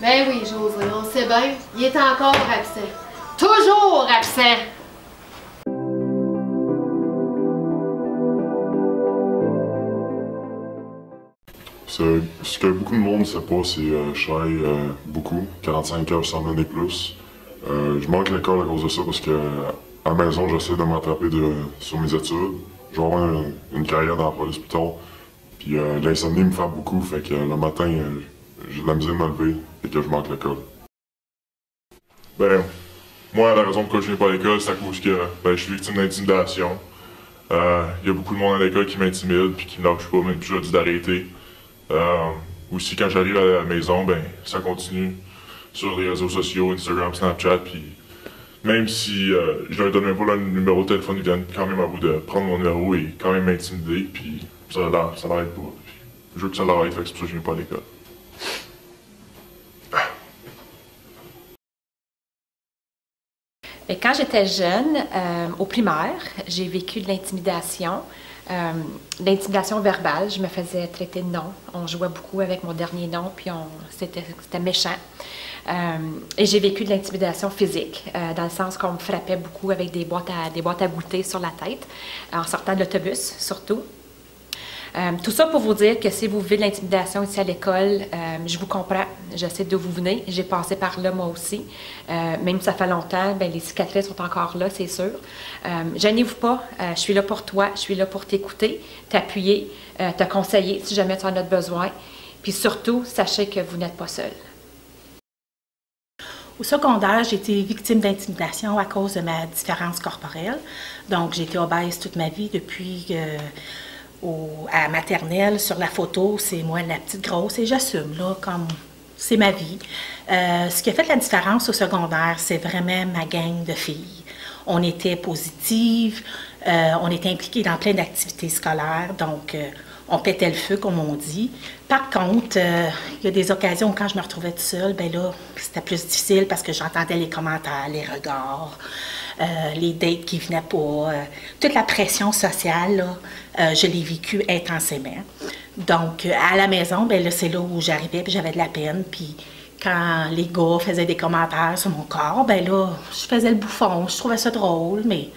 Ben oui, José, on sait bien. Il est encore absent. Toujours absent! Ce que beaucoup de monde ne sait pas, c'est que je travaille beaucoup, 45 heures semaine et plus. Je manque l'école à cause de ça parce que à la maison, j'essaie de m'attraper sur mes études. Je vais avoir une carrière dans la police plus tard. Puis l'insomnie me frappe beaucoup, fait que le matin, j'ai de la misère de me lever et que je manque l'école. Ben, moi, la raison pourquoi je viens pas à l'école, c'est à cause que je suis victime d'intimidation. Il y a beaucoup de monde à l'école qui m'intimide puis qui me lâche pas, même si j'ai dû d'arrêter. Aussi, quand j'arrive à la maison, ben, ça continue sur les réseaux sociaux, Instagram, Snapchat, puis même si je leur donne même pas le numéro de téléphone, ils viennent quand même à bout de prendre mon numéro et quand même m'intimider, puis ça l'arrête pas. Puis, je veux que ça l'arrête, fait que c'est pour ça que je viens pas à l'école. Quand j'étais jeune, au primaire, j'ai vécu de l'intimidation. L'intimidation verbale, je me faisais traiter de nom. On jouait beaucoup avec mon dernier nom, puis c'était méchant. Et j'ai vécu de l'intimidation physique, dans le sens qu'on me frappait beaucoup avec des boîtes à goûter sur la tête, en sortant de l'autobus, surtout. Tout ça pour vous dire que si vous vivez de l'intimidation ici à l'école, je vous comprends, je sais d'où vous venez, j'ai passé par là moi aussi. Même si ça fait longtemps, les cicatrices sont encore là, c'est sûr. Gênez-vous pas, je suis là pour toi, je suis là pour t'écouter, t'appuyer, te conseiller si jamais tu en as besoin. Puis surtout, sachez que vous n'êtes pas seul. Au secondaire, j'ai été victime d'intimidation à cause de ma différence corporelle. Donc, j'ai été obèse toute ma vie depuis à maternelle. Sur la photo, c'est moi la petite grosse et j'assume, là, comme c'est ma vie. Ce qui a fait la différence au secondaire, c'est vraiment ma gang de filles. On était positives, on était impliquées dans plein d'activités scolaires, donc on pétait le feu, comme on dit. Par contre, il y a des occasions où quand je me retrouvais toute seule, ben là, c'était plus difficile parce que j'entendais les commentaires, les regards, les dates qui venaient pas, toute la pression sociale, là, je l'ai vécue intensément. Donc, à la maison, ben là, c'est là où j'arrivais, puis j'avais de la peine, puis quand les gars faisaient des commentaires sur mon corps, ben là, je faisais le bouffon, je trouvais ça drôle, mais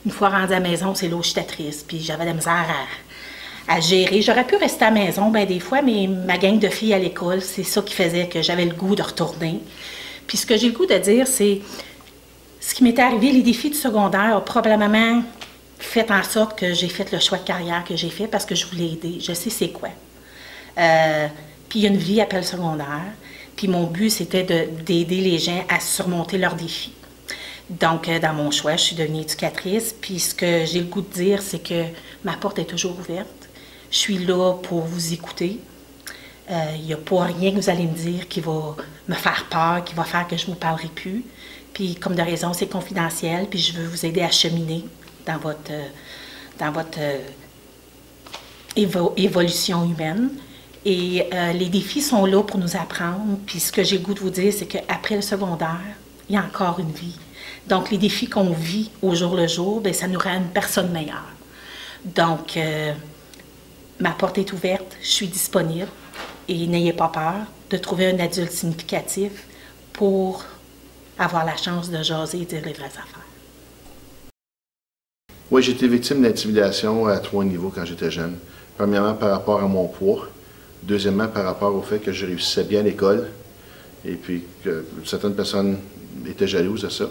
une fois rendue à la maison, c'est là où j'étais triste, puis j'avais de la misère à gérer. J'aurais pu rester à la maison, ben des fois, mais ma gang de filles à l'école, c'est ça qui faisait que j'avais le goût de retourner. Puis ce que j'ai le goût de dire, c'est ce qui m'était arrivé, les défis du secondaire ont probablement fait en sorte que j'ai fait le choix de carrière que j'ai fait parce que je voulais aider. Je sais c'est quoi. Puis il y a une vie après le secondaire. Puis mon but, c'était d'aider les gens à surmonter leurs défis. Donc, dans mon choix, je suis devenue éducatrice. Puis ce que j'ai le goût de dire, c'est que ma porte est toujours ouverte. Je suis là pour vous écouter. Il n'y a pas rien que vous allez me dire qui va me faire peur, qui va faire que je ne vous parlerai plus. Puis, comme de raison, c'est confidentiel, puis je veux vous aider à cheminer dans votre évolution humaine. Et les défis sont là pour nous apprendre. Puis, ce que j'ai le goût de vous dire, c'est qu'après le secondaire, il y a encore une vie. Donc, les défis qu'on vit au jour le jour, bien, ça nous rend une personne meilleure. Donc, ma porte est ouverte, je suis disponible et n'ayez pas peur de trouver un adulte significatif pour avoir la chance de jaser et dire les vraies affaires. Oui, j'ai été victime d'intimidation à 3 niveaux quand j'étais jeune. Premièrement, par rapport à mon poids. Deuxièmement, par rapport au fait que je réussissais bien à l'école. Et puis que certaines personnes étaient jalouses de ça.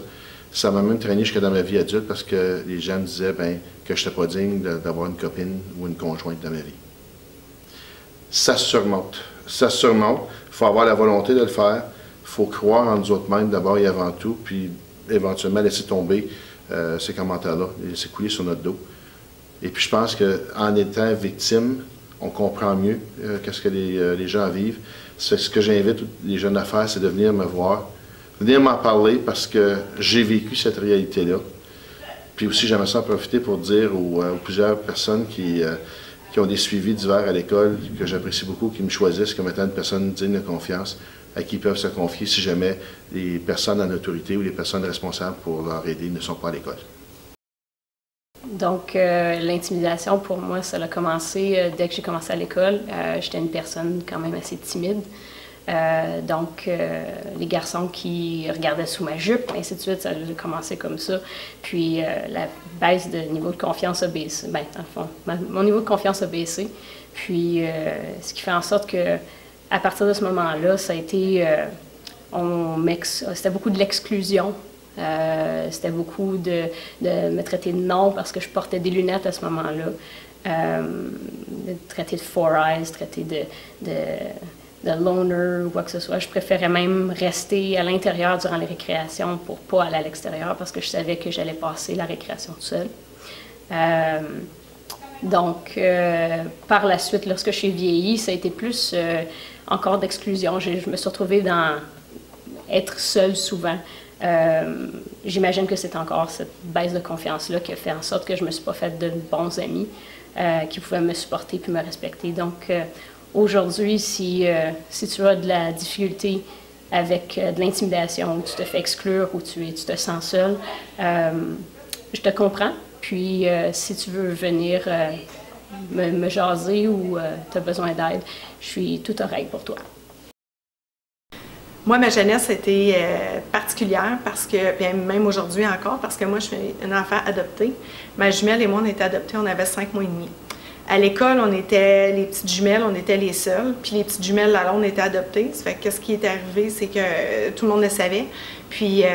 Ça m'a même traîné jusqu'à dans ma vie adulte parce que les gens me disaient que je n'étais pas digne d'avoir une copine ou une conjointe dans ma vie. Ça se surmonte. Ça se surmonte. Il faut avoir la volonté de le faire. Il faut croire en nous autres mêmes d'abord et avant tout, puis éventuellement laisser tomber ces commentaires-là, les laisser couler sur notre dos. Et puis je pense qu'en étant victime, on comprend mieux qu'est-ce que les gens vivent. Ce que j'invite les jeunes à faire, c'est de venir me voir, venir m'en parler parce que j'ai vécu cette réalité-là. Puis aussi, j'aimerais ça en profiter pour dire aux plusieurs personnes qui ont des suivis divers à l'école, que j'apprécie beaucoup, qui me choisissent comme étant une personne digne de confiance, à qui ils peuvent se confier si jamais les personnes en autorité ou les personnes responsables pour leur aider ne sont pas à l'école. Donc, l'intimidation, pour moi, ça a commencé dès que j'ai commencé à l'école. J'étais une personne quand même assez timide. Donc, les garçons qui regardaient sous ma jupe, ainsi de suite, ça a commencé comme ça. Puis, la baisse de niveau de confiance a baissé. Bien, dans le fond, mon niveau de confiance a baissé. Puis, ce qui fait en sorte que, à partir de ce moment-là, ça a été... c'était beaucoup de l'exclusion. C'était beaucoup de me traiter de non parce que je portais des lunettes à ce moment-là. De traiter de four eyes, traiter de loner ou quoi que ce soit. Je préférais même rester à l'intérieur durant les récréations pour pas aller à l'extérieur parce que je savais que j'allais passer la récréation toute seule. Donc, par la suite, lorsque je suis vieillie, ça a été plus encore d'exclusion. Je me suis retrouvée dans être seule souvent. J'imagine que c'est encore cette baisse de confiance-là qui a fait en sorte que je me suis pas faite de bons amis qui pouvaient me supporter puis me respecter. Donc, aujourd'hui, si tu as de la difficulté avec de l'intimidation, ou tu te fais exclure, ou tu te sens seule, je te comprends. Puis, si tu veux venir me jaser ou tu as besoin d'aide, je suis toute oreille pour toi. Moi, ma jeunesse a été particulière parce que, bien, même aujourd'hui encore, parce que moi, je suis un enfant adopté. Ma jumelle et moi, on était adoptés, on avait 5 mois et demi. À l'école, on était les petites jumelles, on était les seules. Puis les petites jumelles, là, on était adoptées. Ça fait que ce qui est arrivé, c'est que tout le monde le savait. Puis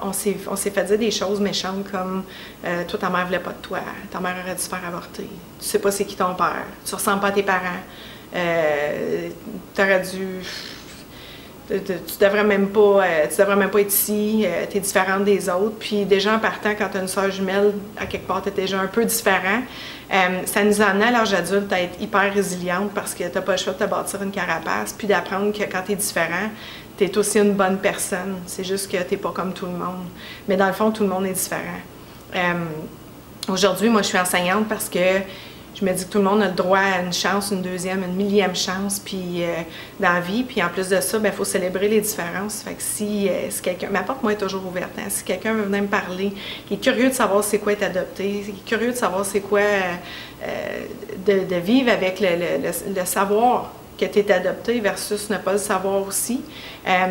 on s'est fait dire des choses méchantes comme toi, ta mère voulait pas de toi, ta mère aurait dû se faire avorter, tu sais pas c'est qui ton père, tu ressembles pas à tes parents, t'aurais dû... Tu devrais même pas être ici, tu es différente des autres. Puis déjà en partant, quand tu as une soeur jumelle, à quelque part, tu es déjà un peu différent. Ça nous a amené à l'âge adulte à être hyper résiliente parce que tu n'as pas le choix de te bâtir une carapace, puis d'apprendre que quand tu es différent, tu es aussi une bonne personne. C'est juste que tu n'es pas comme tout le monde. Mais dans le fond, tout le monde est différent. Aujourd'hui, moi, je suis enseignante parce que je me dis que tout le monde a le droit à une chance, une deuxième, une millième chance puis, dans la vie. Puis en plus de ça, il faut célébrer les différences. Fait que si quelqu'un... Ma porte, moi, est toujours ouverte. Hein? Si quelqu'un veut venir me parler, qui est curieux de savoir c'est quoi être adopté, qui est curieux de savoir c'est quoi de vivre avec le savoir que tu es adopté versus ne pas le savoir aussi.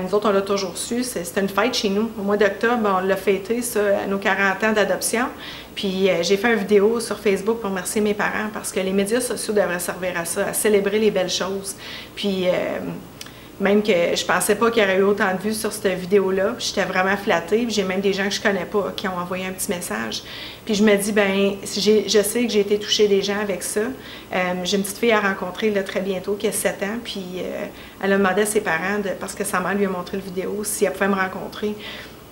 Nous autres, on l'a toujours su. C'était une fête chez nous. Au mois d'octobre, on l'a fêté, ça, à nos 40 ans d'adoption. Puis j'ai fait une vidéo sur Facebook pour remercier mes parents parce que les médias sociaux devraient servir à ça, à célébrer les belles choses. Puis même que je pensais pas qu'il y aurait eu autant de vues sur cette vidéo-là. J'étais vraiment flattée. J'ai même des gens que je connais pas qui ont envoyé un petit message. Puis je me dis, ben, je sais que j'ai été toucher des gens avec ça. J'ai une petite fille à rencontrer là, très bientôt qui a 7 ans. Puis elle a demandé à ses parents, parce que sa mère lui a montré la vidéo, si elle pouvait me rencontrer.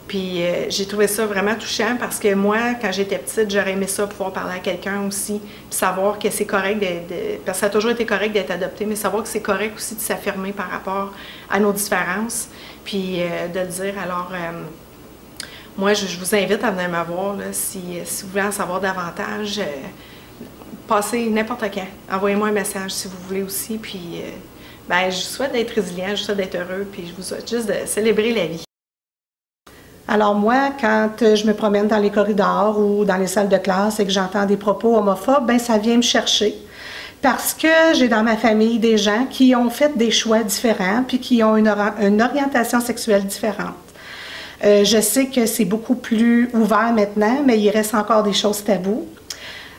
Puis j'ai trouvé ça vraiment touchant parce que moi, quand j'étais petite, j'aurais aimé ça pouvoir parler à quelqu'un aussi, puis savoir que c'est correct parce que ça a toujours été correct d'être adopté, mais savoir que c'est correct aussi de s'affirmer par rapport à nos différences, puis de le dire. Alors, moi, je vous invite à venir me voir, là, si vous voulez en savoir davantage. Passez n'importe quand. Envoyez-moi un message si vous voulez aussi, puis ben, je vous souhaite d'être résilient, je vous souhaite d'être heureux, puis je vous souhaite juste de célébrer la vie. Alors moi, quand je me promène dans les corridors ou dans les salles de classe et que j'entends des propos homophobes, ben ça vient me chercher. Parce que j'ai dans ma famille des gens qui ont fait des choix différents puis qui ont une orientation sexuelle différente. Je sais que c'est beaucoup plus ouvert maintenant, mais il reste encore des choses taboues.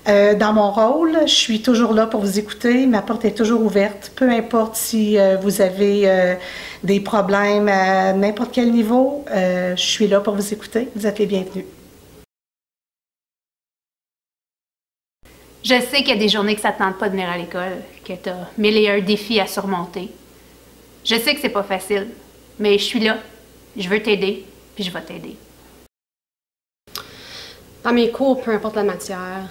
Dans mon rôle, je suis toujours là pour vous écouter. Ma porte est toujours ouverte. Peu importe si vous avez des problèmes à n'importe quel niveau, je suis là pour vous écouter. Vous êtes les bienvenus. Je sais qu'il y a des journées que ça ne te tente pas de venir à l'école, que tu as 1001 défis à surmonter. Je sais que c'est pas facile, mais je suis là. Je veux t'aider, puis je vais t'aider. Dans mes cours, peu importe la matière,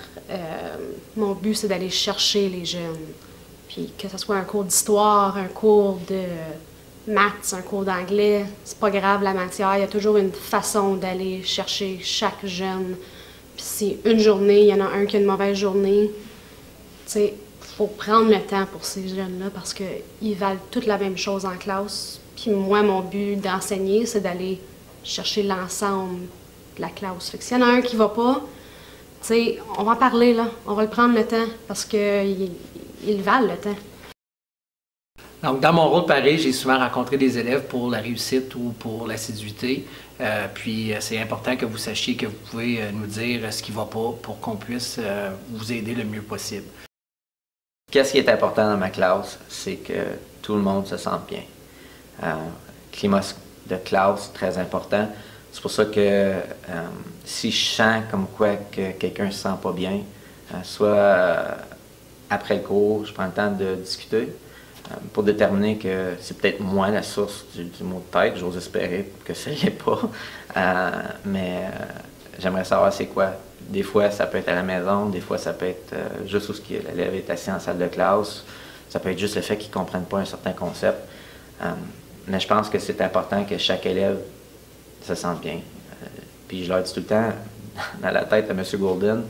mon but, c'est d'aller chercher les jeunes. Puis que ce soit un cours d'histoire, un cours de maths, un cours d'anglais, c'est pas grave la matière, il y a toujours une façon d'aller chercher chaque jeune. Puis si une journée, il y en a un qui a une mauvaise journée, tu sais, il faut prendre le temps pour ces jeunes-là parce qu'ils valent toutes la même chose en classe. Puis moi, mon but d'enseigner, c'est d'aller chercher l'ensemble de la classe. Fait que s'il y en a un qui va pas, tu sais, on va en parler là, on va le prendre le temps parce qu'ils valent le temps. Donc, dans mon rôle pareil, j'ai souvent rencontré des élèves pour la réussite ou pour l'assiduité. Puis, c'est important que vous sachiez que vous pouvez nous dire ce qui ne va pas pour qu'on puisse vous aider le mieux possible. Qu'est-ce qui est important dans ma classe, c'est que tout le monde se sente bien. Climat de classe, très important. C'est pour ça que si je sens comme quoi que quelqu'un ne se sent pas bien, soit après le cours, je prends le temps de discuter pour déterminer que c'est peut-être moi la source du mot de tête. J'ose espérer que ça ne l'est pas. Mais j'aimerais savoir c'est quoi. Des fois, ça peut être à la maison, des fois, ça peut être juste où l'élève est assis en salle de classe. Ça peut être juste le fait qu'il ne comprenne pas un certain concept. Mais je pense que c'est important que chaque élève se sente bien. Puis je leur dis tout le temps, dans la tête à M. Golden,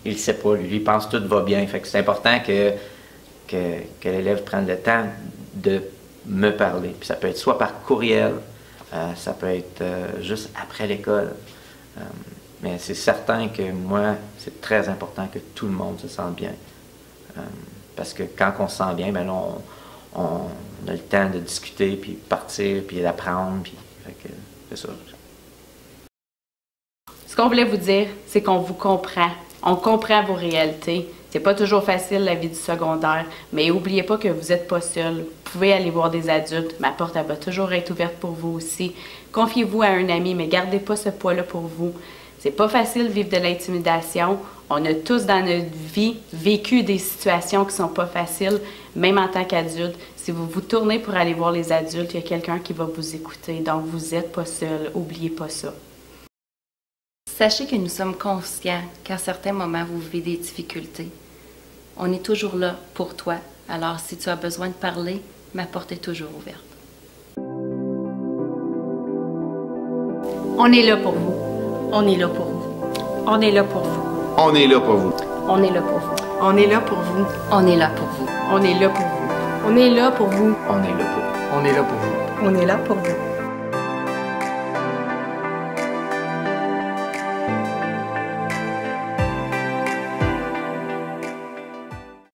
il ne sait pas, lui, il pense que tout va bien. Fait que c'est important que l'élève prenne le temps de me parler. Puis ça peut être soit par courriel, ça peut être juste après l'école. Mais c'est certain que moi, c'est très important que tout le monde se sente bien. Parce que quand on se sent bien, ben là, on a le temps de discuter, puis partir, puis d'apprendre, puis c'est ça. Ce qu'on voulait vous dire, c'est qu'on vous comprend. On comprend vos réalités. C'est pas toujours facile la vie du secondaire, mais n'oubliez pas que vous n'êtes pas seul. Vous pouvez aller voir des adultes. Ma porte, elle va toujours être ouverte pour vous aussi. Confiez-vous à un ami, mais gardez pas ce poids-là pour vous. C'est pas facile de vivre de l'intimidation. On a tous dans notre vie vécu des situations qui sont pas faciles, même en tant qu'adulte. Si vous vous tournez pour aller voir les adultes, il y a quelqu'un qui va vous écouter. Donc, vous n'êtes pas seul. N'oubliez pas ça. Sachez que nous sommes conscients qu'à certains moments, vous vivez des difficultés. On est toujours là pour toi. Alors, si tu as besoin de parler, ma porte est toujours ouverte. On est là pour vous. On est là pour vous. On est là pour vous. On est là pour vous. On est là pour vous. On est là pour vous. On est là pour vous. On est là pour vous. On est là pour vous. On est là pour vous. On est là pour vous. On est là pour vous.